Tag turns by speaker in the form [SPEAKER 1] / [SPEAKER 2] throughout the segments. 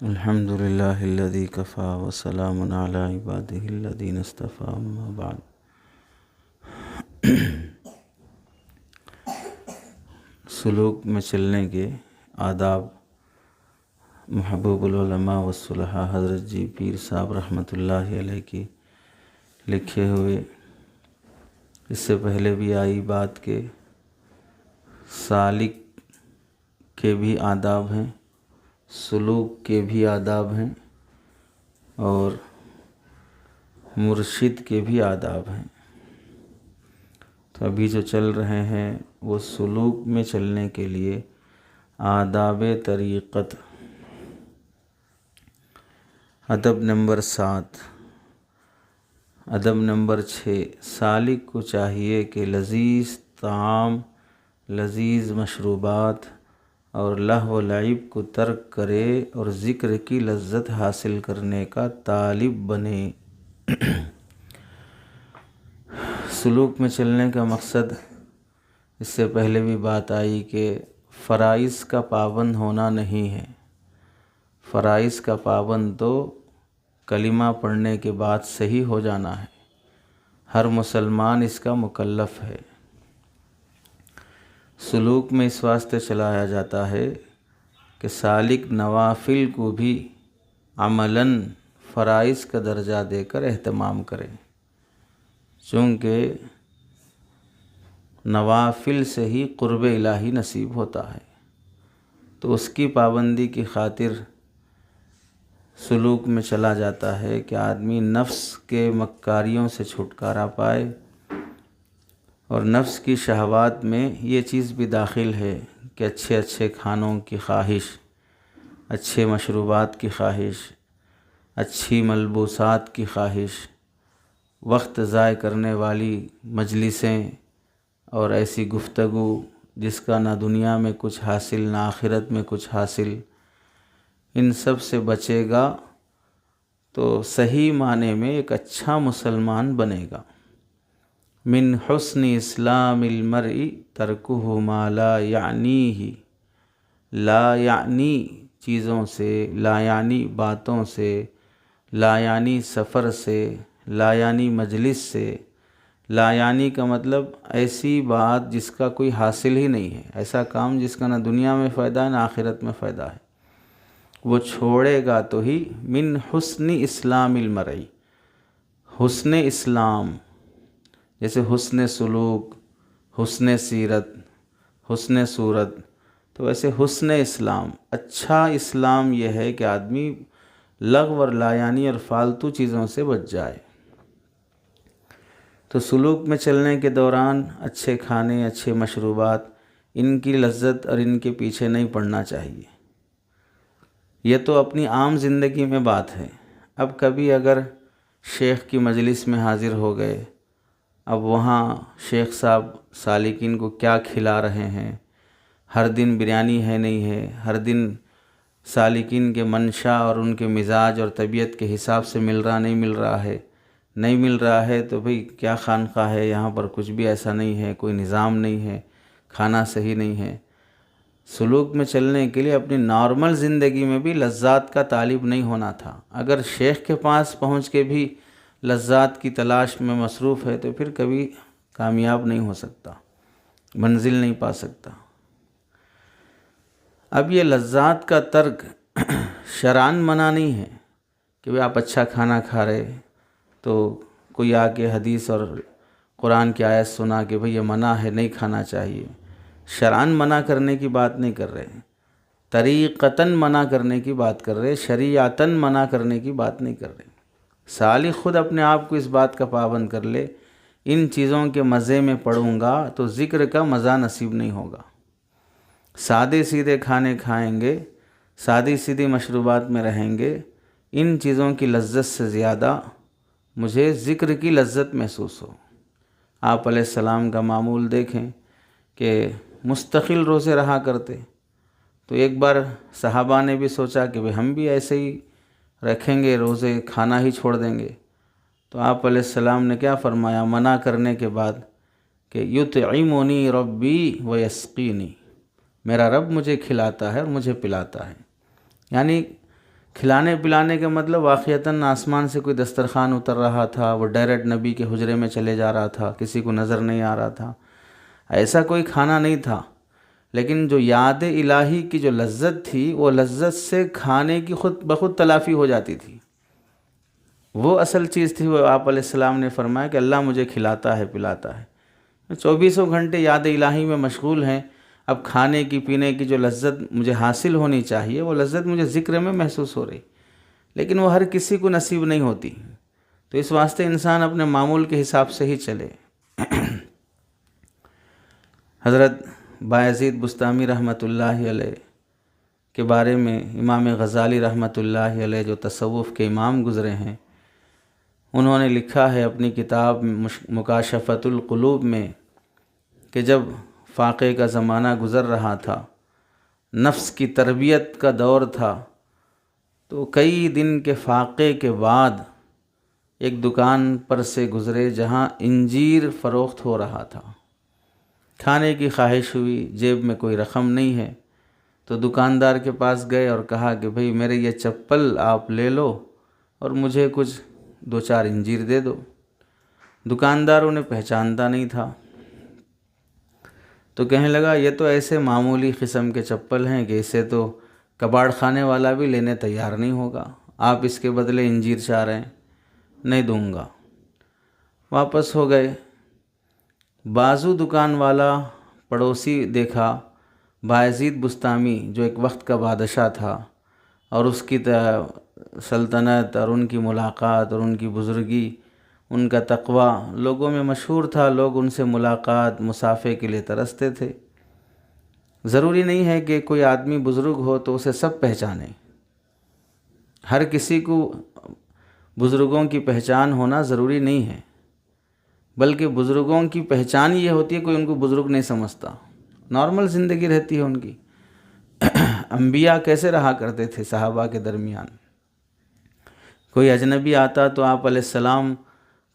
[SPEAKER 1] الحمد للہ الذی کفا وسلام علی عبادہ الذین اصطفیٰ اما بعد۔ سلوک میں چلنے کے آداب محبوب العلماء والصلحاء حضرت جی پیر صاحب رحمۃ اللہ علیہ کی لکھے ہوئے، اس سے پہلے بھی آئی بات کہ سالک کے بھی آداب ہیں، سلوک کے بھی آداب ہیں اور مرشد کے بھی آداب ہیں۔ تو ابھی جو چل رہے ہیں وہ سلوک میں چلنے کے لیے آداب طریقت۔ ادب نمبر 7، ادب نمبر 6، سالک کو چاہیے کہ لذیذ طعام، لذیذ مشروبات اور لہو و لعب کو ترک کرے اور ذکر کی لذت حاصل کرنے کا طالب بنے۔ سلوک میں چلنے کا مقصد، اس سے پہلے بھی بات آئی کہ فرائض کا پابند ہونا نہیں ہے۔ فرائض کا پابند تو کلمہ پڑھنے کے بعد صحیح ہو جانا ہے، ہر مسلمان اس کا مکلف ہے۔ سلوک میں اس واسطے چلایا جاتا ہے کہ سالک نوافل کو بھی عملاً فرائض کا درجہ دے کر اہتمام کرے، چونکہ نوافل سے ہی قرب الہی نصیب ہوتا ہے۔ تو اس کی پابندی کی خاطر سلوک میں چلا جاتا ہے کہ آدمی نفس کے مکاریوں سے چھٹکارا پائے، اور نفس کی شہوات میں یہ چیز بھی داخل ہے کہ اچھے اچھے کھانوں کی خواہش، اچھے مشروبات کی خواہش، اچھی ملبوسات کی خواہش، وقت ضائع کرنے والی مجلسیں اور ایسی گفتگو جس کا نہ دنیا میں کچھ حاصل نہ آخرت میں کچھ حاصل، ان سب سے بچے گا تو صحیح معنی میں ایک اچھا مسلمان بنے گا۔ من حسن اسلام المرء ترکہ ما لا یعنیہ، لا یعنی چیزوں سے، لا یعنی باتوں سے، لا یعنی سفر سے، لا یعنی مجلس سے۔ لا یعنی کا مطلب ایسی بات جس کا کوئی حاصل ہی نہیں ہے، ایسا کام جس کا نہ دنیا میں فائدہ ہے نہ آخرت میں فائدہ ہے، وہ چھوڑے گا تو ہی۔ من حسن اسلام المرء، حسن اسلام جیسے حسن سلوک، حسن سیرت، حسن صورت، تو ویسے حسن اسلام، اچھا اسلام یہ ہے کہ آدمی لغو اور لایعنی اور فالتو چیزوں سے بچ جائے۔ تو سلوک میں چلنے کے دوران اچھے کھانے، اچھے مشروبات، ان کی لذت اور ان کے پیچھے نہیں پڑنا چاہیے۔ یہ تو اپنی عام زندگی میں بات ہے۔ اب کبھی اگر شیخ کی مجلس میں حاضر ہو گئے، اب وہاں شیخ صاحب سالکین کو کیا کھلا رہے ہیں، ہر دن بریانی ہے نہیں ہے، ہر دن سالکین کے منشا اور ان کے مزاج اور طبیعت کے حساب سے مل رہا نہیں مل رہا ہے تو بھئی کیا خانقاہ ہے، یہاں پر کچھ بھی ایسا نہیں ہے، کوئی نظام نہیں ہے، کھانا صحیح نہیں ہے۔ سلوک میں چلنے کے لیے اپنی نارمل زندگی میں بھی لذات کا طالب نہیں ہونا تھا۔ اگر شیخ کے پاس پہنچ کے بھی لذات کی تلاش میں مصروف ہے تو پھر کبھی کامیاب نہیں ہو سکتا، منزل نہیں پا سکتا۔ اب یہ لذات کا ترک شرعاً منع نہیں ہے کہ بھئی آپ اچھا کھانا کھا رہے تو کوئی آ کے حدیث اور قرآن کی آیت سنا کہ بھئی یہ منع ہے، نہیں کھانا چاہیے۔ شرعاً منع کرنے کی بات نہیں کر رہے، طریقتاً منع کرنے کی بات کر رہے، شریعتاً منع کرنے کی بات نہیں کر رہے۔ سالک خود اپنے آپ کو اس بات کا پابند کر لے، ان چیزوں کے مزے میں پڑوں گا تو ذکر کا مزہ نصیب نہیں ہوگا۔ سادے سیدھے کھانے کھائیں گے، سادی سیدھی مشروبات میں رہیں گے، ان چیزوں کی لذت سے زیادہ مجھے ذکر کی لذت محسوس ہو۔ آپ علیہ السلام کا معمول دیکھیں کہ مستقل روزے رہا کرتے، تو ایک بار صحابہ نے بھی سوچا کہ ہم بھی ایسے ہی رکھیں گے روزے، کھانا ہی چھوڑ دیں گے۔ تو آپ علیہ السلام نے کیا فرمایا منع کرنے کے بعد کہ یطعمنی ربی ویسقینی، میرا رب مجھے کھلاتا ہے اور مجھے پلاتا ہے۔ یعنی کھلانے پلانے کا مطلب واقعتاً آسمان سے کوئی دسترخوان اتر رہا تھا، وہ ڈائریکٹ نبی کے حجرے میں چلے جا رہا تھا، کسی کو نظر نہیں آ رہا تھا، ایسا کوئی کھانا نہیں تھا۔ لیکن جو یاد الہی کی جو لذت تھی، وہ لذت سے کھانے کی خود بخود تلافی ہو جاتی تھی۔ وہ اصل چیز تھی۔ وہ آپ علیہ السلام نے فرمایا کہ اللہ مجھے کھلاتا ہے پلاتا ہے، 24 گھنٹے یاد الہی میں مشغول ہیں۔ اب کھانے کی پینے کی جو لذت مجھے حاصل ہونی چاہیے، وہ لذت مجھے ذکر میں محسوس ہو رہی، لیکن وہ ہر کسی کو نصیب نہیں ہوتی۔ تو اس واسطے انسان اپنے معمول کے حساب سے ہی چلے۔ حضرت بایزید بسطامی رحمۃ اللہ علیہ کے بارے میں امام غزالی رحمۃ اللہ علیہ جو تصوف کے امام گزرے ہیں، انہوں نے لکھا ہے اپنی کتاب مکاشفۃ القلوب میں کہ جب فاقے کا زمانہ گزر رہا تھا، نفس کی تربیت کا دور تھا، تو کئی دن کے فاقے کے بعد ایک دکان پر سے گزرے جہاں انجیر فروخت ہو رہا تھا۔ کھانے کی خواہش ہوئی، جیب میں کوئی رقم نہیں ہے، تو دکاندار کے پاس گئے اور کہا کہ بھئی میرے یہ چپل آپ لے لو اور مجھے کچھ 2-4 انجیر دے دو۔ دکاندار انہیں پہچانتا نہیں تھا، تو کہنے لگا یہ تو ایسے معمولی قسم کے چپل ہیں کہ اسے تو کباڑ خانے والا بھی لینے تیار نہیں ہوگا، آپ اس کے بدلے انجیر چاہ رہے ہیں، نہیں دوں گا۔ واپس ہو گئے۔ بازو دکان والا پڑوسی دیکھا بایزید بسطامی جو ایک وقت کا بادشاہ تھا، اور اس کی سلطنت اور ان کی ملاقات اور ان کی بزرگی، ان کا تقوی لوگوں میں مشہور تھا، لوگ ان سے ملاقات مصافحے کے لیے ترستے تھے۔ ضروری نہیں ہے کہ کوئی آدمی بزرگ ہو تو اسے سب پہچانے، ہر کسی کو بزرگوں کی پہچان ہونا ضروری نہیں ہے، بلکہ بزرگوں کی پہچان یہ ہوتی ہے کوئی ان کو بزرگ نہیں سمجھتا، نارمل زندگی رہتی ہے ان کی۔ انبیاء کیسے رہا کرتے تھے صحابہ کے درمیان؟ کوئی اجنبی آتا تو آپ علیہ السلام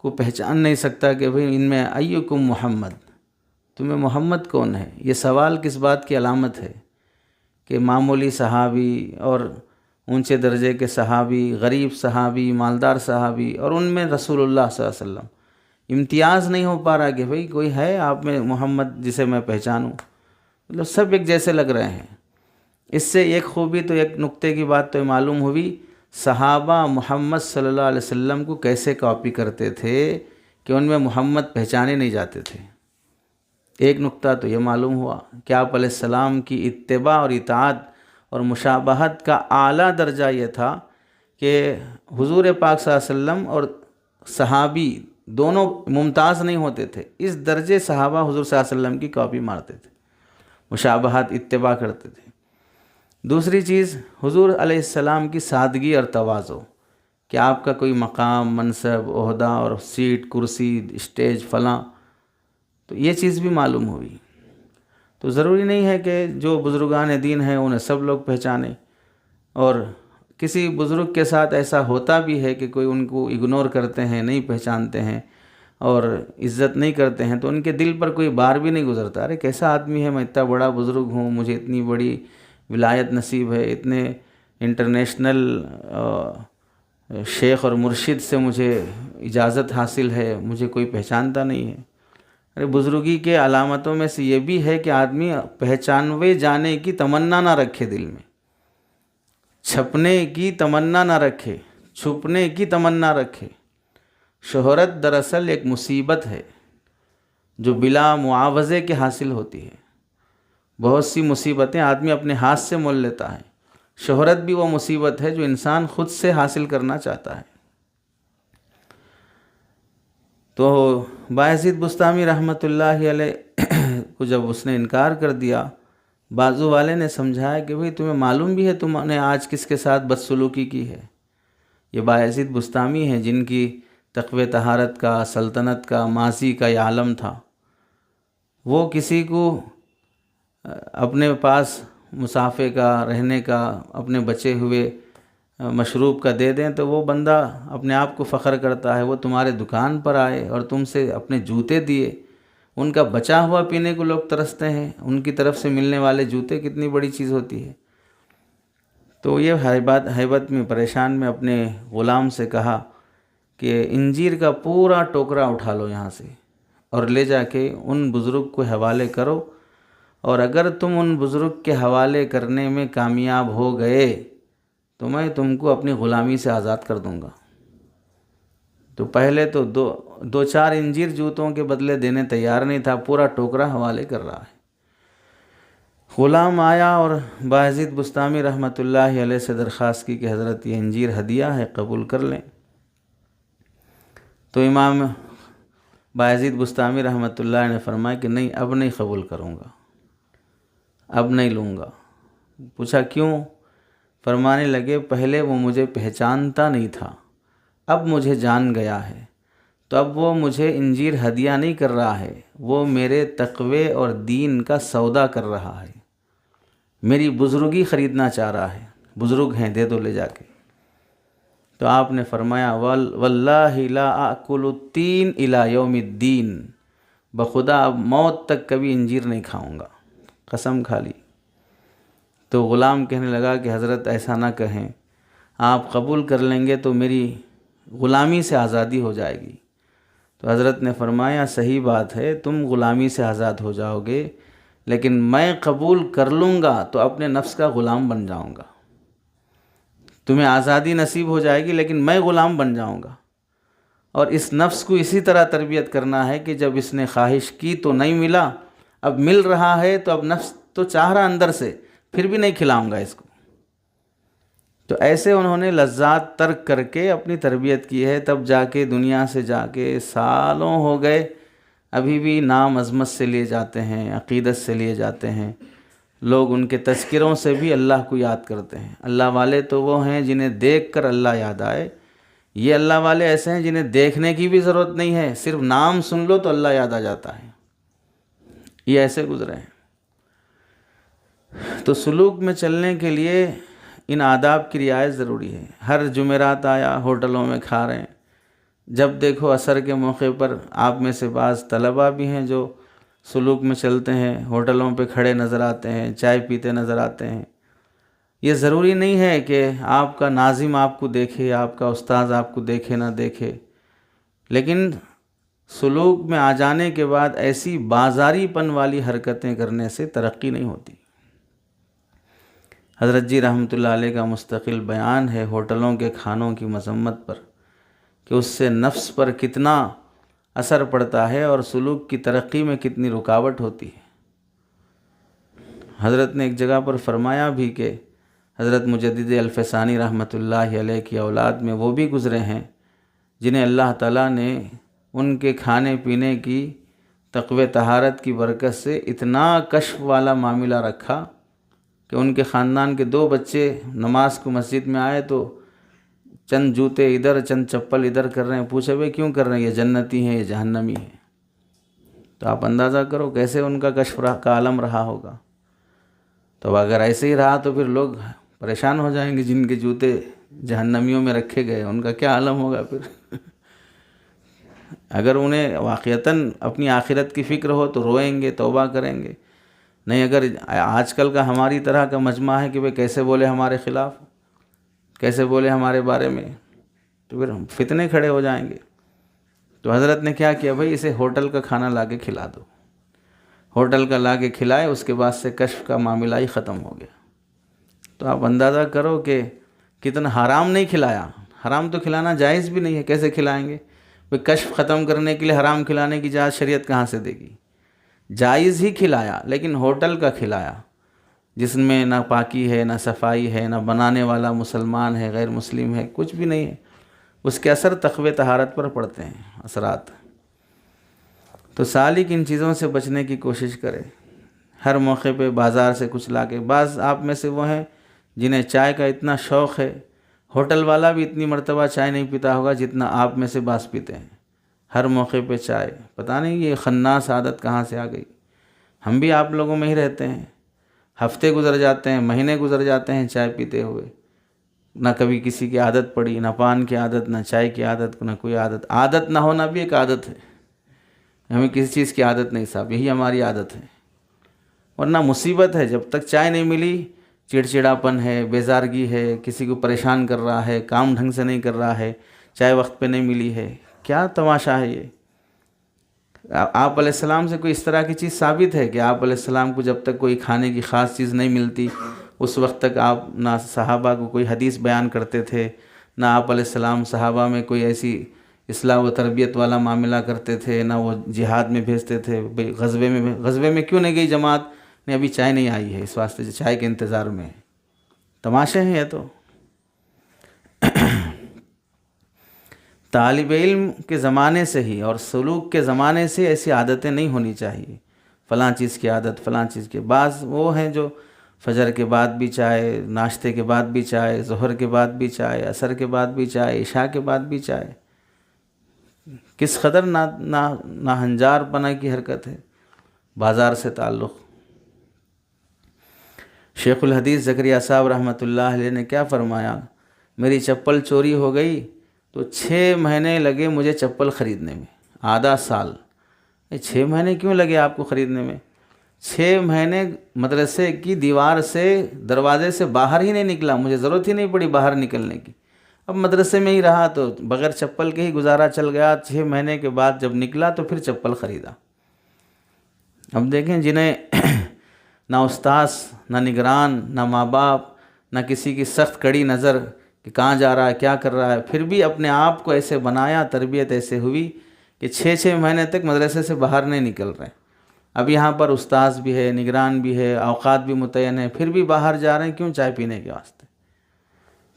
[SPEAKER 1] کو پہچان نہیں سکتا کہ بھئی ان میں ایکم محمد، تمہیں محمد کون ہے؟ یہ سوال کس بات کی علامت ہے کہ معمولی صحابی اور اونچے درجے کے صحابی، غریب صحابی، مالدار صحابی، اور ان میں رسول اللہ صلی اللہ علیہ وسلم امتیاز نہیں ہو پا رہا کہ بھئی کوئی ہے آپ میں محمد جسے میں پہچانوں، مطلب سب ایک جیسے لگ رہے ہیں۔ اس سے ایک خوبی تو ایک نقطے کی بات تو معلوم ہوئی، صحابہ محمد صلی اللہ علیہ وسلم کو کیسے کاپی کرتے تھے کہ ان میں محمد پہچانے نہیں جاتے تھے۔ ایک نقطہ تو یہ معلوم ہوا کہ آپ علیہ السلام کی اتباع اور اطاعت اور مشابہت کا اعلیٰ درجہ یہ تھا کہ حضور پاک صلی اللہ علیہ وسلم اور صحابی دونوں ممتاز نہیں ہوتے تھے، اس درجے صحابہ حضور صلی اللہ علیہ وسلم کی کاپی مارتے تھے، مشابہت اتباع کرتے تھے۔ دوسری چیز حضور علیہ السلام کی سادگی اور تواضع، کہ آپ کا کوئی مقام، منصب، عہدہ اور سیٹ، کرسی، اسٹیج فلاں، تو یہ چیز بھی معلوم ہوئی۔ تو ضروری نہیں ہے کہ جو بزرگان دین ہیں انہیں سب لوگ پہچانیں، اور کسی بزرگ کے ساتھ ایسا ہوتا بھی ہے کہ کوئی ان کو اگنور کرتے ہیں، نہیں پہچانتے ہیں اور عزت نہیں کرتے ہیں، تو ان کے دل پر کوئی بار بھی نہیں گزرتا، ارے کیسا آدمی ہے، میں اتنا بڑا بزرگ ہوں، مجھے اتنی بڑی ولایت نصیب ہے، اتنے انٹرنیشنل شیخ اور مرشد سے مجھے اجازت حاصل ہے، مجھے کوئی پہچانتا نہیں ہے۔ ارے بزرگی کے علامتوں میں سے یہ بھی ہے کہ آدمی پہچانوے جانے کی تمنا نہ رکھے، دل میں چھپنے کی تمنا نہ رکھے، چھپنے کی تمنا رکھے۔ شہرت دراصل ایک مصیبت ہے جو بلا معاوضے کے حاصل ہوتی ہے۔ بہت سی مصیبتیں آدمی اپنے ہاتھ سے مول لیتا ہے، شہرت بھی وہ مصیبت ہے جو انسان خود سے حاصل کرنا چاہتا ہے۔ تو بایزید بسطامی رحمۃ اللہ علیہ کو جب اس نے انکار کر دیا، بازو والے نے سمجھایا کہ بھئی تمہیں معلوم بھی ہے تم نے آج کس کے ساتھ بدسلوکی کی ہے؟ یہ بایزید بسطامی ہیں جن کی تقوی طہارت کا، سلطنت کا، ماضی کا یہ عالم تھا۔ وہ کسی کو اپنے پاس مسافے کا، رہنے کا، اپنے بچے ہوئے مشروب کا دے دیں تو وہ بندہ اپنے آپ کو فخر کرتا ہے، وہ تمہارے دکان پر آئے اور تم سے اپنے جوتے دیے، ان کا بچا ہوا پینے کو لوگ ترستے ہیں، ان کی طرف سے ملنے والے جوتے کتنی بڑی چیز ہوتی ہے۔ تو یہ ہیبت میں پریشان میں اپنے غلام سے کہا کہ انجیر کا پورا ٹوکرا اٹھا لو یہاں سے اور لے جا کے ان بزرگ کو حوالے کرو، اور اگر تم ان بزرگ کے حوالے کرنے میں کامیاب ہو گئے تو میں تم کو اپنی غلامی سے آزاد کر دوں گا۔ تو پہلے تو دو چار انجیر جوتوں کے بدلے دینے تیار نہیں تھا، پورا ٹوکرا حوالے کر رہا ہے۔ غلام آیا اور بایزید بسطامی رحمۃ اللہ علیہ سے درخواست کی کہ حضرت یہ انجیر ہدیہ ہے، قبول کر لیں۔ تو امام بایزید بسطامی رحمۃ اللہ نے فرمایا کہ نہیں، اب نہیں قبول کروں گا، اب نہیں لوں گا۔ پوچھا کیوں؟ فرمانے لگے پہلے وہ مجھے پہچانتا نہیں تھا، اب مجھے جان گیا ہے، تو اب وہ مجھے انجیر ہدیہ نہیں کر رہا ہے، وہ میرے تقوی اور دین کا سودا کر رہا ہے، میری بزرگی خریدنا چاہ رہا ہے، بزرگ ہیں دے دو لے جا کے۔ تو آپ نے فرمایا واللہ لا آکل التین الی یوم الدین، بخدا اب موت تک کبھی انجیر نہیں کھاؤں گا، قسم کھا لی۔ تو غلام کہنے لگا کہ حضرت ایسا نہ کہیں، آپ قبول کر لیں گے تو میری غلامی سے آزادی ہو جائے گی۔ تو حضرت نے فرمایا صحیح بات ہے، تم غلامی سے آزاد ہو جاؤ گے، لیکن میں قبول کر لوں گا تو اپنے نفس کا غلام بن جاؤں گا۔ تمہیں آزادی نصیب ہو جائے گی لیکن میں غلام بن جاؤں گا۔ اور اس نفس کو اسی طرح تربیت کرنا ہے کہ جب اس نے خواہش کی تو نہیں ملا، اب مل رہا ہے تو اب نفس تو چاہ رہا اندر سے، پھر بھی نہیں کھلاؤں گا اس کو۔ تو ایسے انہوں نے لذات ترک کر کے اپنی تربیت کی ہے، تب جا کے دنیا سے جا کے سالوں ہو گئے، ابھی بھی نام عظمت سے لیے جاتے ہیں، عقیدت سے لیے جاتے ہیں، لوگ ان کے تذکروں سے بھی اللہ کو یاد کرتے ہیں۔ اللہ والے تو وہ ہیں جنہیں دیکھ کر اللہ یاد آئے، یہ اللہ والے ایسے ہیں جنہیں دیکھنے کی بھی ضرورت نہیں ہے، صرف نام سن لو تو اللہ یاد آ جاتا ہے، یہ ایسے گزرے ہیں۔ تو سلوک میں چلنے کے لیے ان آداب کی رعایت ضروری ہے۔ ہر جمعرات آیا ہوٹلوں میں کھا رہے ہیں، جب دیکھو عصر کے موقع پر آپ میں سے بعض طلباء بھی ہیں جو سلوک میں چلتے ہیں، ہوٹلوں پہ کھڑے نظر آتے ہیں، چائے پیتے نظر آتے ہیں۔ یہ ضروری نہیں ہے کہ آپ کا ناظم آپ کو دیکھے، آپ کا استاذ آپ کو دیکھے نہ دیکھے، لیکن سلوک میں آ جانے کے بعد ایسی بازاری پن والی حرکتیں کرنے سے ترقی نہیں ہوتی۔ حضرت جی رحمۃ اللہ علیہ کا مستقل بیان ہے ہوٹلوں کے کھانوں کی مذمت پر، کہ اس سے نفس پر کتنا اثر پڑتا ہے اور سلوک کی ترقی میں کتنی رکاوٹ ہوتی ہے۔ حضرت نے ایک جگہ پر فرمایا بھی کہ حضرت مجدد الفسانی رحمۃ اللہ علیہ کی اولاد میں وہ بھی گزرے ہیں جنہیں اللہ تعالیٰ نے ان کے کھانے پینے کی تقوی طہارت کی برکت سے اتنا کشف والا معاملہ رکھا کہ ان کے خاندان کے 2 بچے نماز کو مسجد میں آئے تو چند جوتے ادھر چند چپل ادھر کر رہے ہیں، پوچھے بھائی کیوں کر رہے ہیں، یہ جنتی ہیں یہ جہنمی ہیں۔ تو آپ اندازہ کرو کیسے ان کا کشف کا عالم رہا ہوگا۔ تو اگر ایسے ہی رہا تو پھر لوگ پریشان ہو جائیں گے، جن کے جوتے جہنمیوں میں رکھے گئے ان کا کیا عالم ہوگا پھر۔ اگر انہیں واقعتاً اپنی آخرت کی فکر ہو تو روئیں گے، توبہ کریں گے، نہیں اگر آج کل کا ہماری طرح کا مجمع ہے کہ بھئی کیسے بولے ہمارے خلاف، کیسے بولے ہمارے بارے میں، تو پھر فتنے کھڑے ہو جائیں گے۔ تو حضرت نے کیا کیا، بھئی اسے ہوٹل کا کھانا لا کے کھلا دو، ہوٹل کا لا کے کھلائے، اس کے بعد سے کشف کا معاملہ ہی ختم ہو گیا۔ تو آپ اندازہ کرو کہ کتنا حرام نہیں کھلایا، حرام تو کھلانا جائز بھی نہیں ہے، کیسے کھلائیں گے؟ بھئی کشف ختم کرنے کے لیے حرام کھلانے کی اجازت شریعت کہاں سے دے گی؟ جائز ہی کھلایا، لیکن ہوٹل کا کھلایا جس میں نہ پاکی ہے، نہ صفائی ہے، نہ بنانے والا مسلمان ہے غیر مسلم ہے، کچھ بھی نہیں ہے، اس کے اثر تقوی طہارت پر پڑتے ہیں اثرات۔ تو سالک ان چیزوں سے بچنے کی کوشش کرے، ہر موقع پہ بازار سے کچھ لا کے۔ بعض آپ میں سے وہ ہیں جنہیں چائے کا اتنا شوق ہے، ہوٹل والا بھی اتنی مرتبہ چائے نہیں پیتا ہوگا جتنا آپ میں سے بعض پیتے ہیں، ہر موقع پہ چائے۔ پتہ نہیں یہ خناس عادت کہاں سے آ گئی۔ ہم بھی آپ لوگوں میں ہی رہتے ہیں، ہفتے گزر جاتے ہیں، مہینے گزر جاتے ہیں چائے پیتے ہوئے، نہ کبھی کسی کی عادت پڑی، نہ پان کی عادت، نہ چائے کی عادت، نہ کوئی عادت۔ عادت نہ ہونا بھی ایک عادت ہے، ہمیں کسی چیز کی عادت نہیں صاحب، یہی ہماری عادت ہے۔ ورنہ مصیبت ہے، جب تک چائے نہیں ملی چڑچڑاپن ہے، بیزارگی ہے، کسی کو پریشان کر رہا ہے، کام ڈھنگ سے نہیں کر رہا ہے، چائے وقت پہ نہیں ملی ہے، کیا تماشا ہے یہ؟ آپ علیہ السلام سے کوئی اس طرح کی چیز ثابت ہے کہ آپ علیہ السلام کو جب تک کوئی کھانے کی خاص چیز نہیں ملتی اس وقت تک آپ نہ صحابہ کو کوئی حدیث بیان کرتے تھے، نہ آپ علیہ السلام صحابہ میں کوئی ایسی اصلاح و تربیت والا معاملہ کرتے تھے، نہ وہ جہاد میں بھیجتے تھے؟ بھئی غزوے میں کیوں نہیں گئی جماعت؟ نہیں، ابھی چائے نہیں آئی ہے، اس واسطے چائے کے انتظار میں ہے۔ تماشے ہیں یہ تو۔ طالب علم کے زمانے سے ہی اور سلوک کے زمانے سے ایسی عادتیں نہیں ہونی چاہیے، فلاں چیز کی عادت، فلاں چیز کے۔ بعض وہ ہیں جو فجر کے بعد بھی چائے، ناشتے کے بعد بھی چائے، ظہر کے بعد بھی چائے، عصر کے بعد بھی چائے، عشاء کے بعد بھی چائے۔ کس قدر ناہنجار پنا کی حرکت ہے، بازار سے تعلق۔ شیخ الحدیث زکریا صاحب رحمۃ اللہ علیہ نے کیا فرمایا؟ میری چپل چوری ہو گئی تو 6 مہینے لگے مجھے چپل خریدنے میں، آدھا سال۔ 6 مہینے کیوں لگے آپ کو خریدنے میں؟ 6 مہینے مدرسے کی دیوار سے، دروازے سے باہر ہی نہیں نکلا، مجھے ضرورت ہی نہیں پڑی باہر نکلنے کی۔ اب مدرسے میں ہی رہا تو بغیر چپل کے ہی گزارا چل گیا۔ 6 مہینے کے بعد جب نکلا تو پھر چپل خریدا۔ اب دیکھیں، جنہیں نہ استاذ، نہ نگران، نہ ماں باپ، نہ کسی کی سخت کڑی نظر کہ کہاں جا رہا ہے، کیا کر رہا ہے، پھر بھی اپنے آپ کو ایسے بنایا، تربیت ایسے ہوئی کہ 6 مہینے تک مدرسے سے باہر نہیں نکل رہے۔ اب یہاں پر استاذ بھی ہے، نگران بھی ہے، اوقات بھی متعین ہے، پھر بھی باہر جا رہے ہیں، کیوں؟ چائے پینے کے واسطے۔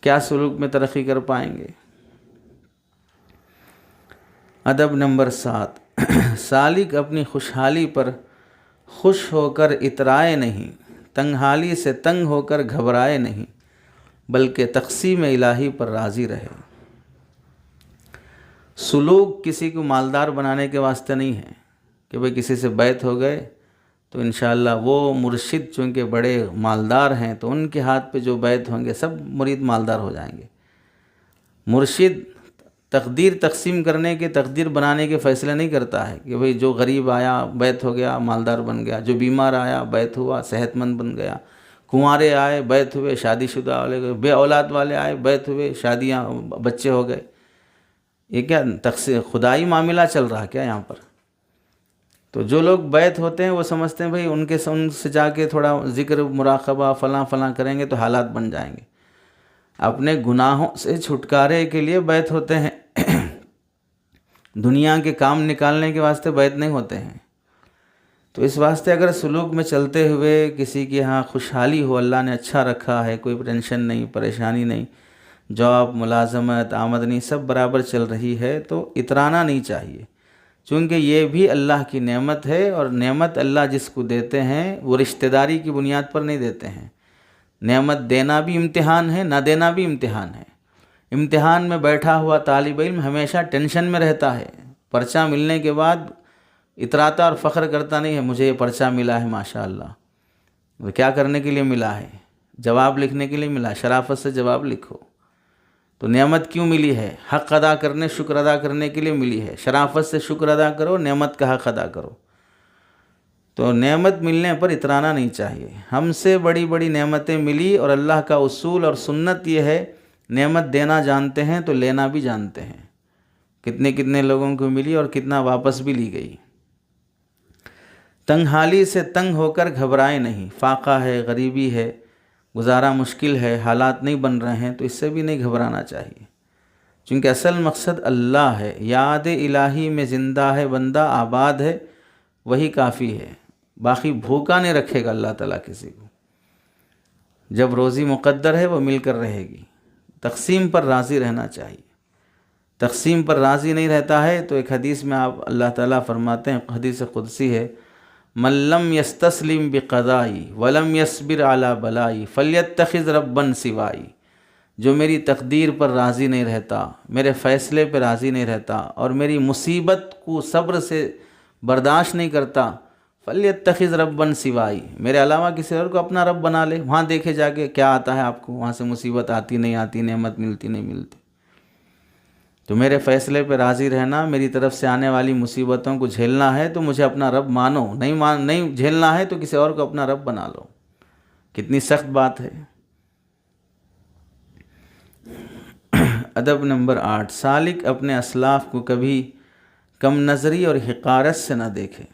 [SPEAKER 1] کیا سلوک میں ترقی کر پائیں گے؟ ادب نمبر 7، سالک اپنی خوشحالی پر خوش ہو کر اترائے نہیں، تنگحالی سے تنگ ہو کر گھبرائے نہیں، بلکہ تقسیم الہی پر راضی رہے۔ سلوک کسی کو مالدار بنانے کے واسطے نہیں ہے کہ بھئی کسی سے بیعت ہو گئے تو انشاءاللہ وہ مرشد چونکہ بڑے مالدار ہیں تو ان کے ہاتھ پہ جو بیعت ہوں گے سب مرید مالدار ہو جائیں گے۔ مرشد تقدیر تقسیم کرنے کے، تقدیر بنانے کے فیصلے نہیں کرتا ہے کہ بھئی جو غریب آیا بیعت ہو گیا مالدار بن گیا، جو بیمار آیا بیعت ہوا صحت مند بن گیا، کنوارے آئے بیعت ہوئے شادی شدہ والے، بے اولاد والے آئے بیعت ہوئے شادیاں بچے ہو گئے۔ یہ کیا خدائی معاملہ چل رہا کیا یہاں پر؟ تو جو لوگ بیعت ہوتے ہیں وہ سمجھتے ہیں بھئی ان سے جا کے تھوڑا ذکر مراقبہ فلاں فلاں کریں گے تو حالات بن جائیں گے۔ اپنے گناہوں سے چھٹکارے کے لیے بیعت ہوتے ہیں، دنیا کے کام نکالنے کے واسطے بیعت نہیں ہوتے ہیں۔ تو اس واسطے اگر سلوک میں چلتے ہوئے کسی کے ہاں خوشحالی ہو، اللہ نے اچھا رکھا ہے، کوئی ٹینشن نہیں، پریشانی نہیں، جاب، ملازمت، آمدنی سب برابر چل رہی ہے تو اترانا نہیں چاہیے، چونکہ یہ بھی اللہ کی نعمت ہے، اور نعمت اللہ جس کو دیتے ہیں وہ رشتہ داری کی بنیاد پر نہیں دیتے ہیں۔ نعمت دینا بھی امتحان ہے، نہ دینا بھی امتحان ہے۔ امتحان میں بیٹھا ہوا طالب علم ہمیشہ ٹینشن میں رہتا ہے، پرچہ ملنے کے بعد اتراتا اور فخر کرتا نہیں ہے، مجھے یہ پرچہ ملا ہے ماشاءاللہ۔ وہ کیا کرنے کے لیے ملا ہے؟ جواب لکھنے کے لیے ملا، شرافت سے جواب لکھو۔ تو نعمت کیوں ملی ہے؟ حق ادا کرنے، شکر ادا کرنے کے لیے ملی ہے، شرافت سے شکر ادا کرو، نعمت کا حق ادا کرو۔ تو نعمت ملنے پر اترانا نہیں چاہیے۔ ہم سے بڑی بڑی نعمتیں ملی، اور اللہ کا اصول اور سنت یہ ہے، نعمت دینا جانتے ہیں تو لینا بھی جانتے ہیں۔ کتنے لوگوں کو ملی اور کتنا واپس بھی لی گئی۔ تنگحالی سے تنگ ہو کر گھبرائے نہیں، فاقہ ہے، غریبی ہے، گزارا مشکل ہے، حالات نہیں بن رہے ہیں تو اس سے بھی نہیں گھبرانا چاہیے، چونکہ اصل مقصد اللہ ہے۔ یاد الہی میں زندہ ہے بندہ، آباد ہے، وہی کافی ہے، باقی بھوکا نہیں رکھے گا اللہ تعالیٰ کسی کو۔ جب روزی مقدر ہے وہ مل کر رہے گی۔ تقسیم پر راضی رہنا چاہیے۔ تقسیم پر راضی نہیں رہتا ہے تو ایک حدیث میں اللہ تعالیٰ فرماتے ہیں، حدیث قدسی ہے، من لم یستسلم بقضائی ولم یصبر علی بلائی فلیتخذ ربا سوائی۔ جو میری تقدیر پر راضی نہیں رہتا، میرے فیصلے پہ راضی نہیں رہتا، اور میری مصیبت کو صبر سے برداشت نہیں کرتا، فلیتخذ ربا سوائی، میرے علاوہ کسی اور کو اپنا رب بنا لے۔ وہاں دیکھے جا کے کیا آتا ہے آپ کو، وہاں سے مصیبت آتی نہیں آتی، نعمت ملتی نہیں ملتی۔ تو میرے فیصلے پہ راضی رہنا، میری طرف سے آنے والی مصیبتوں کو جھیلنا ہے تو مجھے اپنا رب مانو، نہیں جھیلنا ہے تو کسی اور کو اپنا رب بنا لو۔ کتنی سخت بات ہے۔ ادب نمبر 8، سالک اپنے اسلاف کو کبھی کم نظری اور حقارت سے نہ دیکھے۔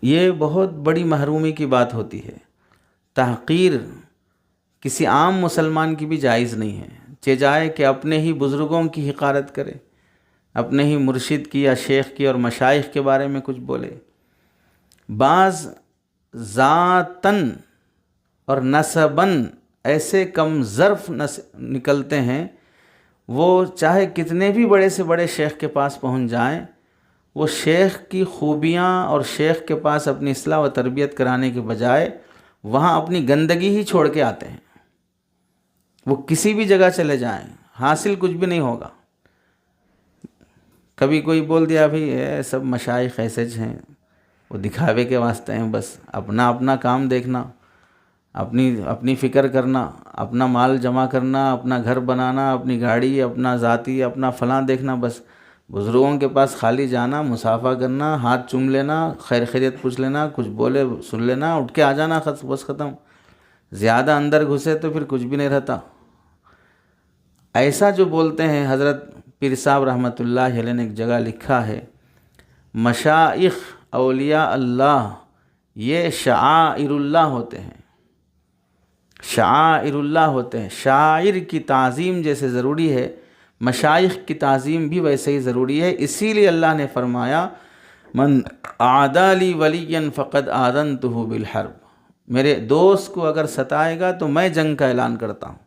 [SPEAKER 1] یہ بہت بڑی محرومی کی بات ہوتی ہے۔ تحقیر کسی عام مسلمان کی بھی جائز نہیں ہے، چاہے کہ اپنے ہی بزرگوں کی حقارت کرے، اپنے ہی مرشد کی یا شیخ کی اور مشائخ کے بارے میں کچھ بولے۔ بعض ذاتاً اور نسباً ایسے کم ظرف نکلتے ہیں، وہ چاہے کتنے بھی بڑے سے بڑے شیخ کے پاس پہنچ جائیں، وہ شیخ کی خوبیاں اور شیخ کے پاس اپنی اصلاح و تربیت کرانے کے بجائے وہاں اپنی گندگی ہی چھوڑ کے آتے ہیں۔ وہ کسی بھی جگہ چلے جائیں، حاصل کچھ بھی نہیں ہوگا۔ کبھی کوئی بول دیا بھئی یہ سب مشائخ ایسے ہیں، وہ دکھاوے کے واسطے ہیں، بس اپنا کام دیکھنا، اپنی فکر کرنا، اپنا مال جمع کرنا، اپنا گھر بنانا، اپنی گاڑی، اپنا ذاتی، اپنا فلاں دیکھنا، بس بزرگوں کے پاس خالی جانا، مصافحہ کرنا، ہاتھ چوم لینا، خیر خیریت پوچھ لینا، کچھ بولے سن لینا، اٹھ کے آ جانا، بس ختم۔ زیادہ اندر گھسے تو پھر کچھ بھی نہیں رہتا۔ ایسا جو بولتے ہیں، حضرت پیر صاحب رحمۃ اللہ علیہ نے ایک جگہ لکھا ہے، مشائخ اولیاء اللہ یہ شعائر اللہ ہوتے ہیں، شعائر اللہ ہوتے ہیں۔ شاعر کی تعظیم جیسے ضروری ہے، مشائخ کی تعظیم بھی ویسے ہی ضروری ہے۔ اسی لیے اللہ نے فرمایا، من عادی لی ولیا فقد آذنتہ بالحرب، میرے دوست کو اگر ستائے گا تو میں جنگ کا اعلان کرتا ہوں۔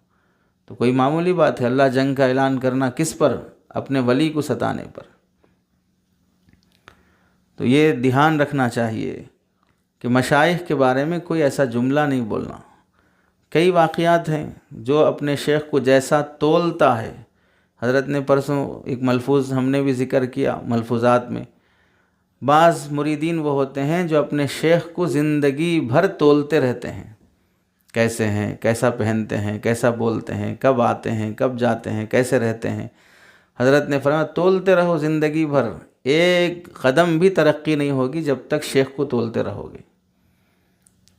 [SPEAKER 1] تو کوئی معمولی بات ہے اللہ جنگ کا اعلان کرنا، کس پر؟ اپنے ولی کو ستانے پر۔ تو یہ دھیان رکھنا چاہیے کہ مشائخ کے بارے میں کوئی ایسا جملہ نہیں بولنا۔ کئی واقعات ہیں جو اپنے شیخ کو جیسا تولتا ہے، حضرت نے پرسوں ایک ملفوظ ہم نے بھی ذکر کیا ملفوظات میں، بعض مریدین وہ ہوتے ہیں جو اپنے شیخ کو زندگی بھر تولتے رہتے ہیں، کیسے ہیں، کیسا پہنتے ہیں، کیسا بولتے ہیں، کب آتے ہیں، کب جاتے ہیں، کیسے رہتے ہیں۔ حضرت نے فرمایا تولتے رہو زندگی بھر، ایک قدم بھی ترقی نہیں ہوگی جب تک شیخ کو تولتے رہو گے۔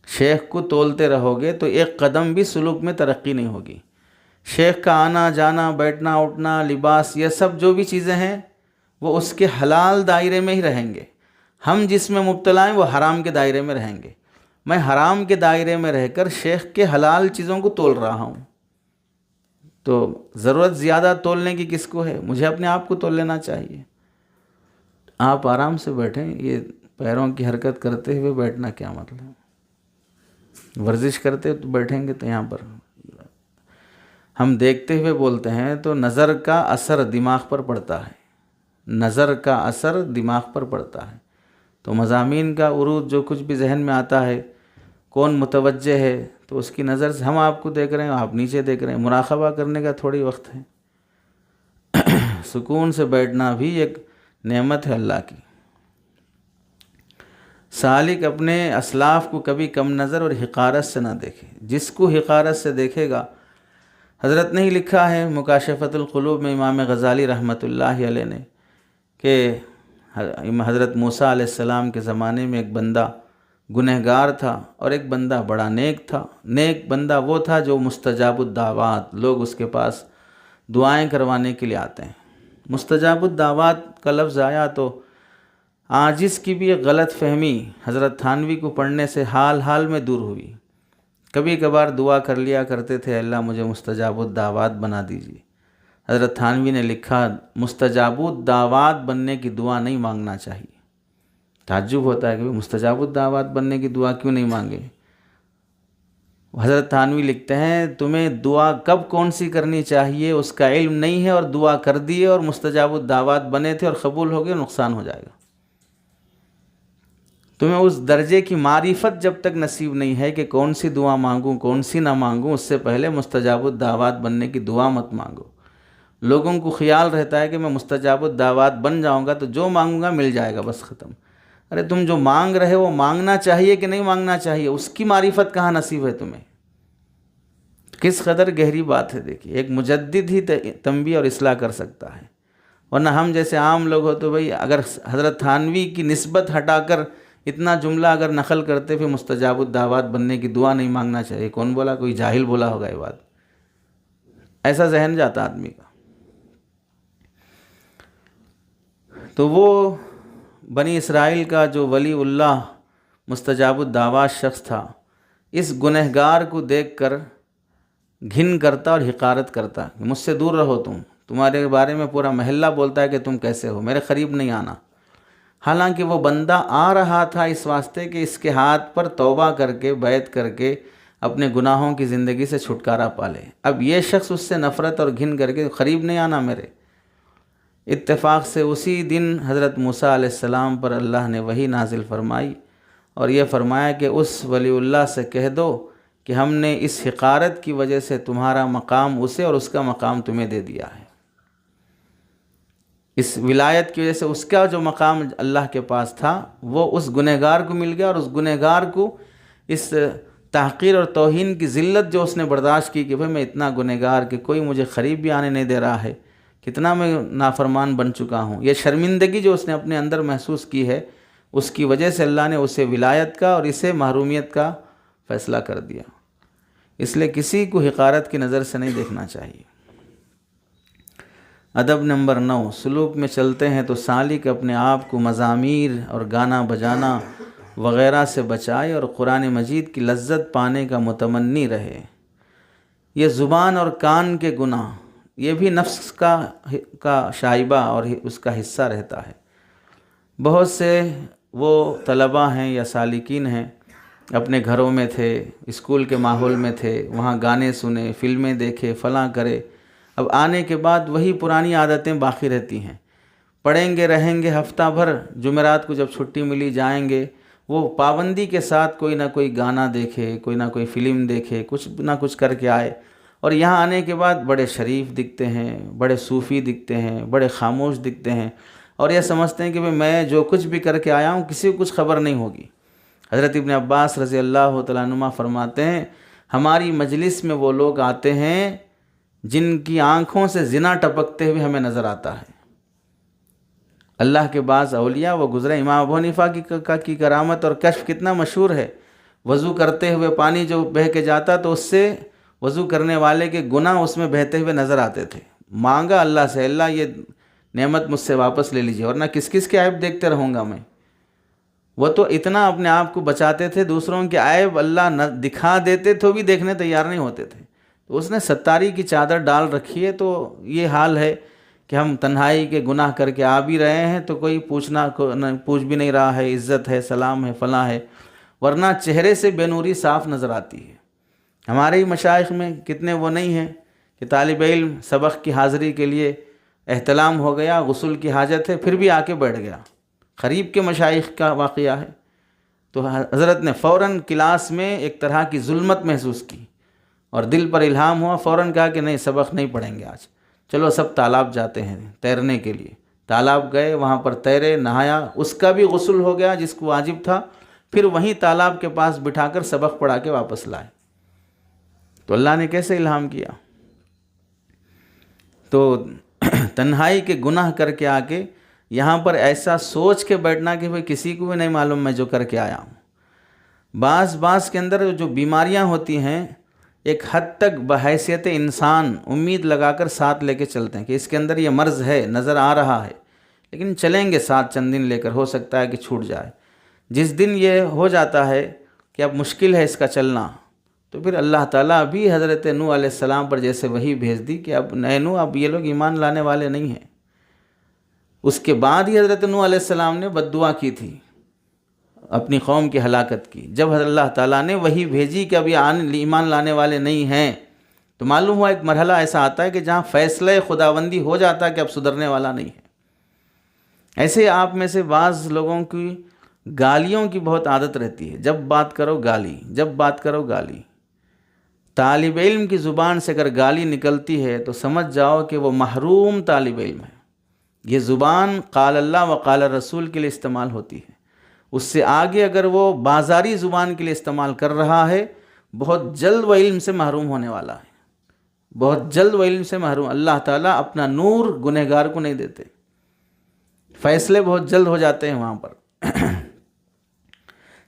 [SPEAKER 1] شیخ کو تولتے رہو گے تو ایک قدم بھی سلوک میں ترقی نہیں ہوگی۔ شیخ کا آنا جانا، بیٹھنا اٹھنا، لباس، یہ سب جو بھی چیزیں ہیں وہ اس کے حلال دائرے میں ہی رہیں گے۔ ہم جس میں مبتلا ہیں وہ حرام کے دائرے میں رہیں گے۔ میں حرام کے دائرے میں رہ کر شیخ کے حلال چیزوں کو تول رہا ہوں، تو ضرورت زیادہ تولنے کی کس کو ہے؟ مجھے اپنے آپ کو تول لینا چاہیے۔ آپ آرام سے بیٹھیں، یہ پیروں کی حرکت کرتے ہوئے بیٹھنا کیا مطلب؟ ورزش کرتے تو بیٹھیں گے تو یہاں پر ہم دیکھتے ہوئے بولتے ہیں تو نظر کا اثر دماغ پر پڑتا ہے، نظر کا اثر دماغ پر پڑتا ہے۔ تو مضامین کا عروج جو کچھ بھی ذہن میں آتا ہے، کون متوجہ ہے، تو اس کی نظر سے ہم آپ کو دیکھ رہے ہیں، آپ نیچے دیکھ رہے ہیں، مراقبہ کرنے کا تھوڑی وقت ہے۔ سکون سے بیٹھنا بھی ایک نعمت ہے اللہ کی۔ سالک اپنے اسلاف کو کبھی کم نظر اور حقارت سے نہ دیکھے، جس کو حقارت سے دیکھے گا، حضرت نے ہی لکھا ہے مکاشفۃ القلوب میں امام غزالی رحمۃ اللہ علیہ نے کہ حضرت موسیٰ علیہ السلام کے زمانے میں ایک بندہ گنہگار تھا اور ایک بندہ بڑا نیک تھا۔ نیک بندہ وہ تھا جو مستجاب الدعوات، لوگ اس کے پاس دعائیں کروانے کے لیے آتے ہیں۔ مستجاب الدعوات کا لفظ آیا تو عاجز کی بھی ایک غلط فہمی حضرت تھانوی کو پڑھنے سے حال حال میں دور ہوئی۔ کبھی کبھار دعا کر لیا کرتے تھے، اللہ مجھے مستجاب الدعوات بنا دیجیے۔ حضرت تھانوی نے لکھا مستجاب الدعوات بننے کی دعا نہیں مانگنا چاہیے۔ تعجب ہوتا ہے کہ مستجاب الدعوات بننے کی دعا کیوں نہیں مانگے؟ حضرت تھانوی لکھتے ہیں تمہیں دعا کب کون سی کرنی چاہیے اس کا علم نہیں ہے، اور دعا کر دیے اور مستجاب الدعوات بنے تھے اور قبول ہو گئے، نقصان ہو جائے گا۔ تمہیں اس درجے کی معرفت جب تک نصیب نہیں ہے کہ کون سی دعا مانگوں کون سی نہ مانگوں، اس سے پہلے مستجاب الدعوات بننے کی دعا مت مانگو۔ لوگوں کو خیال رہتا ہے کہ میں مستجاب الدعوات بن جاؤں گا تو جو مانگوں گا مل جائے گا، بس ختم۔ ارے تم جو مانگ رہے ہو مانگنا چاہیے کہ نہیں مانگنا چاہیے، اس کی معرفت کہاں نصیب ہے تمہیں؟ کس قدر گہری بات ہے۔ دیکھیے ایک مجدد ہی تنبیہ اور اصلاح کر سکتا ہے، ورنہ ہم جیسے عام لوگ ہو تو بھئی اگر حضرت تھانوی کی نسبت ہٹا کر اتنا جملہ اگر نقل کرتے پھر مستجاب الدعوات بننے کی دعا نہیں مانگنا چاہیے. کون بولا؟ کوئی جاہل بولا ہوگا یہ بات. ایسا ذہن جاتا آدمی کا. تو وہ بنی اسرائیل کا جو ولی اللہ مستجاب الدعوات شخص تھا، اس گنہگار کو دیکھ کر گھن کرتا اور حقارت کرتا کہ مجھ سے دور رہو، تمہارے بارے میں پورا محلہ بولتا ہے کہ تم کیسے ہو، میرے قریب نہیں آنا. حالانکہ وہ بندہ آ رہا تھا اس واسطے کہ اس کے ہاتھ پر توبہ کر کے بیعت کر کے اپنے گناہوں کی زندگی سے چھٹکارا پالے. اب یہ شخص اس سے نفرت اور گھن کر کے قریب نہیں آنا میرے. اتفاق سے اسی دن حضرت موسیٰ علیہ السلام پر اللہ نے وحی نازل فرمائی اور یہ فرمایا کہ اس ولی اللہ سے کہہ دو کہ ہم نے اس حقارت کی وجہ سے تمہارا مقام اسے اور اس کا مقام تمہیں دے دیا ہے. اس ولایت کی وجہ سے اس کا جو مقام اللہ کے پاس تھا وہ اس گنہگار کو مل گیا، اور اس گنہگار کو اس تحقیر اور توہین کی ذلت جو اس نے برداشت کی کہ بھئی میں اتنا گنہگار کہ کوئی مجھے قریب بھی آنے نہیں دے رہا ہے، کتنا میں نافرمان بن چکا ہوں، یہ شرمندگی جو اس نے اپنے اندر محسوس کی ہے، اس کی وجہ سے اللہ نے اسے ولایت کا اور اسے محرومیت کا فیصلہ کر دیا. اس لیے کسی کو حقارت کی نظر سے نہیں دیکھنا چاہیے. ادب نمبر 9، سلوک میں چلتے ہیں تو سالک اپنے آپ کو مزامیر اور گانا بجانا وغیرہ سے بچائے اور قرآن مجید کی لذت پانے کا متمنی رہے. یہ زبان اور کان کے گناہ یہ بھی نفس کا شائبہ اور اس کا حصہ رہتا ہے. بہت سے وہ طلباء ہیں یا سالکین ہیں، اپنے گھروں میں تھے، اسکول کے ماحول میں تھے، وہاں گانے سنے، فلمیں دیکھے، فلاں کرے. اب آنے کے بعد وہی پرانی عادتیں باقی رہتی ہیں. پڑھیں گے، رہیں گے ہفتہ بھر، جمعرات کو جب چھٹی ملی جائیں گے. وہ پابندی کے ساتھ کوئی نہ کوئی گانا دیکھے، کوئی نہ کوئی فلم دیکھے، کچھ نہ کچھ کر کے آئے، اور یہاں آنے کے بعد بڑے شریف دکھتے ہیں، بڑے صوفی دکھتے ہیں، بڑے خاموش دکھتے ہیں، اور یہ سمجھتے ہیں کہ میں جو کچھ بھی کر کے آیا ہوں کسی کو کچھ خبر نہیں ہوگی. حضرت ابن عباس رضی اللہ تعالیٰ عنہما فرماتے ہیں ہماری مجلس میں وہ لوگ آتے ہیں جن کی آنکھوں سے زنا ٹپکتے ہوئے ہمیں نظر آتا ہے. اللہ کے بعض اولیاء وہ گزرے. امام ابو حنیفہ کی کرامت اور کشف کتنا مشہور ہے. وضو کرتے ہوئے پانی جو بہہ کے جاتا تو اس سے وضو کرنے والے کے گناہ اس میں بہتے ہوئے نظر آتے تھے. مانگا اللہ سے، اللہ یہ نعمت مجھ سے واپس لے لیجیے ورنہ کس کس کے عیب دیکھتے رہوں گا میں. وہ تو اتنا اپنے آپ کو بچاتے تھے، دوسروں کے عیب اللہ نہ دکھا دیتے تو بھی دیکھنے تیار نہیں ہوتے تھے. تو اس نے ستاری کی چادر ڈال رکھی ہے. تو یہ حال ہے کہ ہم تنہائی کے گناہ کر کے آ بھی رہے ہیں تو کوئی پوچھ بھی نہیں رہا ہے، عزت ہے، سلام ہے، فلاں ہے، ورنہ چہرے سے بے نوری صاف نظر آتی ہے. ہمارے ہی مشائخ میں کتنے وہ نہیں ہیں کہ طالب علم سبق کی حاضری کے لیے احتلام ہو گیا، غسل کی حاجت ہے، پھر بھی آ کے بیٹھ گیا. قریب کے مشائخ کا واقعہ ہے. تو حضرت نے فوراً کلاس میں ایک طرح کی ظلمت محسوس کی اور دل پر الہام ہوا، فوراً کہا کہ نہیں سبق نہیں پڑھیں گے آج، چلو سب تالاب جاتے ہیں تیرنے کے لیے. تالاب گئے، وہاں پر تیرے، نہایا، اس کا بھی غسل ہو گیا جس کو واجب تھا، پھر وہیں تالاب کے پاس بٹھا کر سبق پڑھا کے واپس لائے. تو اللہ نے کیسے الہام کیا. تو تنہائی کے گناہ کر کے آ کے یہاں پر ایسا سوچ کے بیٹھنا کہ بھئی کسی کو بھی نہیں معلوم میں جو کر کے آیا ہوں. بعض کے اندر جو بیماریاں ہوتی ہیں ایک حد تک بحیثیت انسان امید لگا کر ساتھ لے کے چلتے ہیں کہ اس کے اندر یہ مرض ہے، نظر آ رہا ہے، لیکن چلیں گے ساتھ چند دن لے کر، ہو سکتا ہے کہ چھوٹ جائے. جس دن یہ ہو جاتا ہے کہ اب مشکل ہے اس کا چلنا، تو پھر اللہ تعالیٰ بھی حضرت نوح علیہ السلام پر جیسے وحی بھیج دی کہ اب نوح اب یہ لوگ ایمان لانے والے نہیں ہیں. اس کے بعد ہی حضرت نوح علیہ السلام نے بد دعا کی تھی اپنی قوم کی ہلاکت کی. جب اللہ تعالیٰ نے وحی بھیجی کہ اب یہ ایمان لانے والے نہیں ہیں تو معلوم ہوا ایک مرحلہ ایسا آتا ہے کہ جہاں فیصلہ خداوندی ہو جاتا ہے کہ اب سدھرنے والا نہیں ہے. ایسے آپ میں سے بعض لوگوں کی گالیوں کی بہت عادت رہتی ہے، جب بات کرو گالی، جب بات کرو گالی. طالب علم کی زبان سے اگر گالی نکلتی ہے تو سمجھ جاؤ کہ وہ محروم طالب علم ہے. یہ زبان قال اللہ و قال رسول کے لیے استعمال ہوتی ہے. اس سے آگے اگر وہ بازاری زبان کے لیے استعمال کر رہا ہے بہت جلد وہ علم سے محروم ہونے والا ہے، بہت جلد وہ علم سے محروم. اللہ تعالیٰ اپنا نور گنہگار کو نہیں دیتے، فیصلے بہت جلد ہو جاتے ہیں وہاں پر.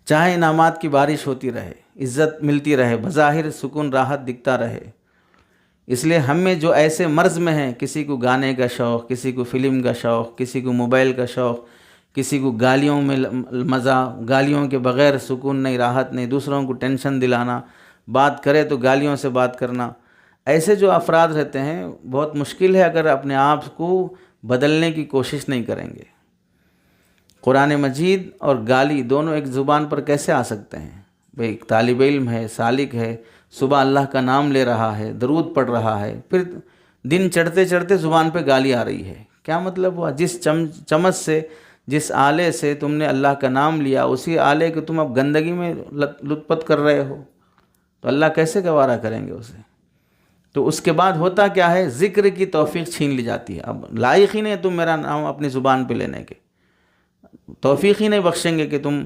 [SPEAKER 1] چاہے انعامات کی بارش ہوتی رہے، عزت ملتی رہے، بظاہر سکون راحت دکھتا رہے، اس لیے ہم میں جو ایسے مرض میں ہیں، کسی کو گانے کا شوق، کسی کو فلم کا شوق، کسی کو موبائل کا شوق، کسی کو گالیوں میں مزہ، گالیوں کے بغیر سکون نہیں، راحت نہیں، دوسروں کو ٹینشن دلانا، بات کرے تو گالیوں سے بات کرنا، ایسے جو افراد رہتے ہیں بہت مشکل ہے اگر اپنے آپ کو بدلنے کی کوشش نہیں کریں گے۔ قرآن مجید اور گالی دونوں ایک زبان پر کیسے آ سکتے ہیں؟ بھئی طالب علم ہے، سالک ہے، صبح اللہ کا نام لے رہا ہے، درود پڑھ رہا ہے، پھر دن چڑھتے چڑھتے زبان پہ گالی آ رہی ہے، کیا مطلب ہوا؟ جس چمچ سے، جس آلے سے تم نے اللہ کا نام لیا، اسی آلے کو تم اب گندگی میں لت پت کر رہے ہو، تو اللہ کیسے گوارا کریں گے اسے؟ تو اس کے بعد ہوتا کیا ہے؟ ذکر کی توفیق چھین لی جاتی ہے۔ اب لائق ہی نہیں تم میرا نام اپنی زبان پہ لینے کے، توفیق ہی نہیں بخشیں گے کہ تم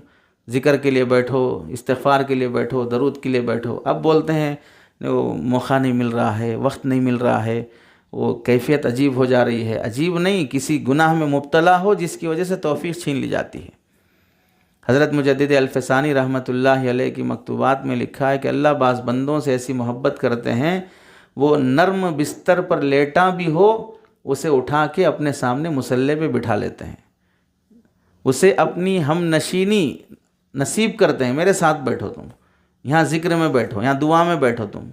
[SPEAKER 1] ذکر کے لیے بیٹھو، استغفار کے لیے بیٹھو، درود کے لیے بیٹھو۔ اب بولتے ہیں وہ موقع نہیں مل رہا ہے، وقت نہیں مل رہا ہے، وہ کیفیت عجیب ہو جا رہی ہے۔ عجیب نہیں، کسی گناہ میں مبتلا ہو جس کی وجہ سے توفیق چھین لی جاتی ہے۔ حضرت مجدد الفسانی رحمۃ اللہ علیہ کی مکتوبات میں لکھا ہے کہ اللہ بعض بندوں سے ایسی محبت کرتے ہیں، وہ نرم بستر پر لیٹا بھی ہو، اسے اٹھا کے اپنے سامنے مصلی پہ بٹھا لیتے ہیں، اسے اپنی ہم نشینی نصیب کرتے ہیں، میرے ساتھ بیٹھو تم، یہاں ذکر میں بیٹھو، یہاں دعا میں بیٹھو تم۔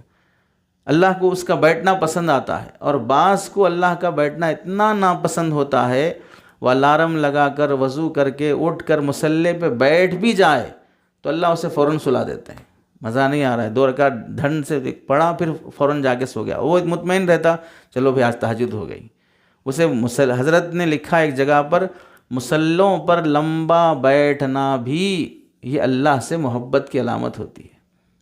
[SPEAKER 1] اللہ کو اس کا بیٹھنا پسند آتا ہے، اور بعض کو اللہ کا بیٹھنا اتنا ناپسند ہوتا ہے، وہ الارم لگا کر وضو کر کے اٹھ کر مصلی پہ بیٹھ بھی جائے تو اللہ اسے فوراً سلا دیتے ہیں، مزہ نہیں آ رہا ہے، 2 رکعت ڈھنگ سے پڑھا پھر فوراً جا کے سو گیا، وہ مطمئن رہتا چلو بھی آج تہجد ہو گئی۔ اسے حضرت نے لکھا ایک جگہ پر، مصلوں پر لمبا بیٹھنا بھی یہ اللہ سے محبت کی علامت ہوتی ہے،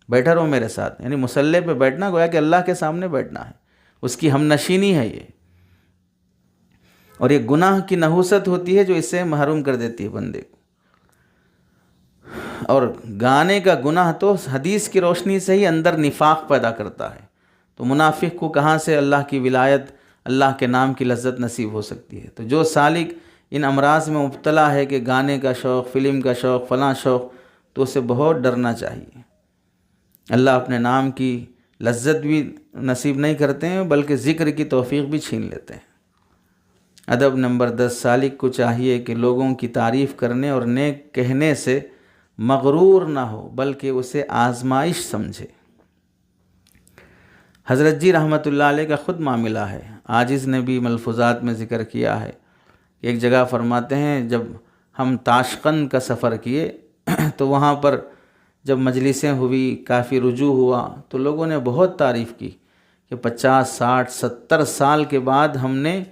[SPEAKER 1] بیٹھا رہو میرے ساتھ، یعنی مصلی پہ بیٹھنا گویا کہ اللہ کے سامنے بیٹھنا ہے، اس کی ہم نشینی ہے یہ، اور یہ گناہ کی نحوست ہوتی ہے جو اس سے محروم کر دیتی ہے بندے کو۔ اور گانے کا گناہ تو حدیث کی روشنی سے ہی اندر نفاق پیدا کرتا ہے، تو منافق کو کہاں سے اللہ کی ولایت، اللہ کے نام کی لذت نصیب ہو سکتی ہے؟ تو جو سالک ان امراض میں مبتلا ہے کہ گانے کا شوق، فلم کا شوق، فلاں شوق، تو اسے بہت ڈرنا چاہیے۔ اللہ اپنے نام کی لذت بھی نصیب نہیں کرتے ہیں بلکہ ذکر کی توفیق بھی چھین لیتے ہیں۔ ادب نمبر 10، سالک کو چاہیے کہ لوگوں کی تعریف کرنے اور نیک کہنے سے مغرور نہ ہو بلکہ اسے آزمائش سمجھے۔ حضرت جی رحمۃ اللہ علیہ کا خود معاملہ ہے، عاجز نے بھی ملفوظات میں ذکر کیا ہے۔ ایک جگہ فرماتے ہیں جب ہم تاشقند کا سفر کیے تو وہاں پر جب مجلسیں ہوئی، کافی رجوع ہوا تو لوگوں نے بہت تعریف کی کہ 50 60 70 سال کے بعد ہم نے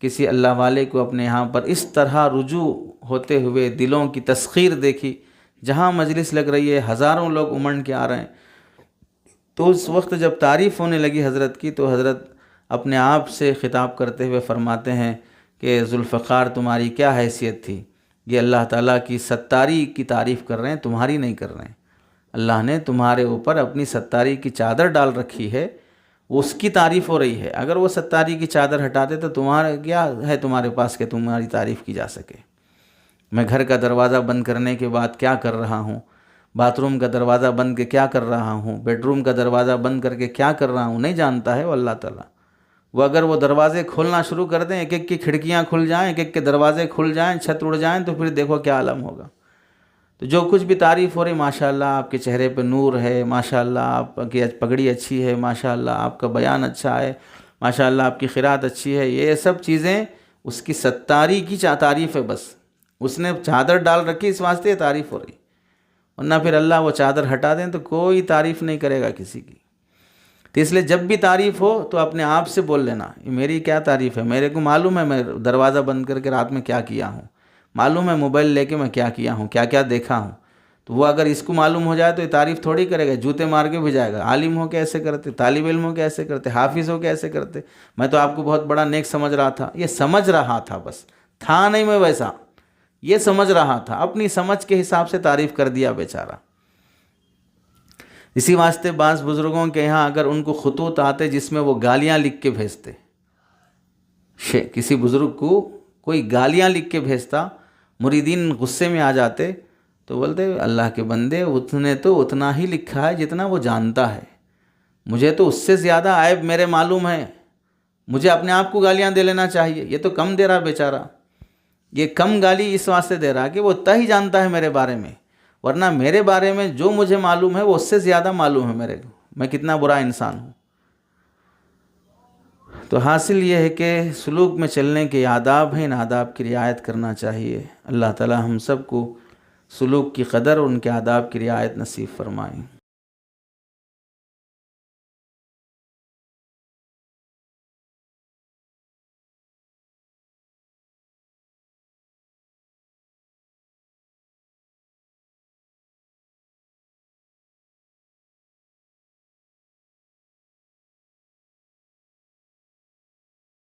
[SPEAKER 1] کسی اللہ والے کو اپنے یہاں پر اس طرح رجوع ہوتے ہوئے دلوں کی تسخیر دیکھی، جہاں مجلس لگ رہی ہے ہزاروں لوگ امنڈ کے آ رہے ہیں۔ تو اس وقت جب تعریف ہونے لگی حضرت کی تو حضرت اپنے آپ سے خطاب کرتے ہوئے فرماتے ہیں کہ ذوالفقار تمہاری کیا حیثیت تھی؟ یہ اللہ تعالیٰ کی ستاری کی تعریف کر رہے ہیں، تمہاری نہیں کر رہے ہیں۔ اللہ نے تمہارے اوپر اپنی ستاری کی چادر ڈال رکھی ہے، اس کی تعریف ہو رہی ہے، اگر وہ ستاری کی چادر ہٹاتے تو تمہارا کیا ہے تمہارے پاس کہ تمہاری تعریف کی جا سکے؟ میں گھر کا دروازہ بند کرنے کے بعد کیا کر رہا ہوں، باتھ روم کا دروازہ بند کے کیا کر رہا ہوں، بیڈ روم کا دروازہ بند کر کے کیا کر رہا ہوں، نہیں جانتا ہے وہ اللہ تعالیٰ۔ وہ اگر وہ دروازے کھولنا شروع کر دیں، ایک ایک کی کھڑکیاں کھل جائیں، ایک ایک کے دروازے کھل جائیں، چھت اڑ جائیں، تو پھر دیکھو کیا عالم ہوگا۔ تو جو کچھ بھی تعریف ہو رہی، ماشاءاللہ آپ کے چہرے پہ نور ہے، ماشاءاللہ آپ کی پگڑی اچھی ہے، ماشاءاللہ آپ کا بیان اچھا ہے، ماشاءاللہ آپ کی قرات اچھی ہے، یہ سب چیزیں اس کی ستاری کی تعریف ہے، بس اس نے چادر ڈال رکھی اس واسطے تعریف ہو رہی، ورنہ پھر اللہ وہ چادر ہٹا دیں تو کوئی تعریف نہیں کرے گا کسی کی۔ تو اس لیے جب بھی تعریف ہو تو اپنے آپ سے بول لینا، یہ میری کیا تعریف ہے، میرے کو معلوم ہے میں دروازہ بند کر کے رات میں کیا کیا ہوں، معلوم ہے موبائل لے کے میں کیا کیا ہوں، کیا کیا دیکھا ہوں۔ تو وہ اگر اس کو معلوم ہو جائے تو یہ تعریف تھوڑی کرے گا، جوتے مار کے بھی جائے گا، عالم ہو کے ایسے کرتے، طالب علم ہو کے ایسے کرتے، حافظ ہو کے ایسے کرتے، میں تو آپ کو بہت بڑا نیک سمجھ رہا تھا۔ یہ سمجھ رہا تھا، بس تھا نہیں میں ویسا، یہ سمجھ رہا تھا، اپنی سمجھ کے حساب سے تعریف کر دیا بیچارہ۔ اسی واسطے بعض بزرگوں کے یہاں اگر ان کو خطوط آتے جس میں وہ گالیاں لکھ کے بھیجتے، کسی بزرگ کو کوئی گالیاں لکھ کے بھیجتا، مریدین غصے میں آ جاتے تو بولتے اللہ کے بندے اس نے تو اتنا ہی لکھا ہے جتنا وہ جانتا ہے، مجھے تو اس سے زیادہ عیب میرے معلوم ہے، مجھے اپنے آپ کو گالیاں دے لینا چاہیے، یہ تو کم دے رہا بیچارہ، یہ کم گالی اس واسطے دے رہا کہ وہ اتنا ہی جانتا ہے میرے بارے میں، ورنہ میرے بارے میں جو مجھے معلوم ہے وہ اس سے زیادہ معلوم ہے میرے کو، میں کتنا برا انسان ہوں۔ تو حاصل یہ ہے کہ سلوک میں چلنے کے آداب ہیں، ان آداب کی رعایت کرنا چاہیے۔ اللہ تعالی ہم سب کو سلوک کی قدر اور ان کے آداب کی رعایت نصیب فرمائیں۔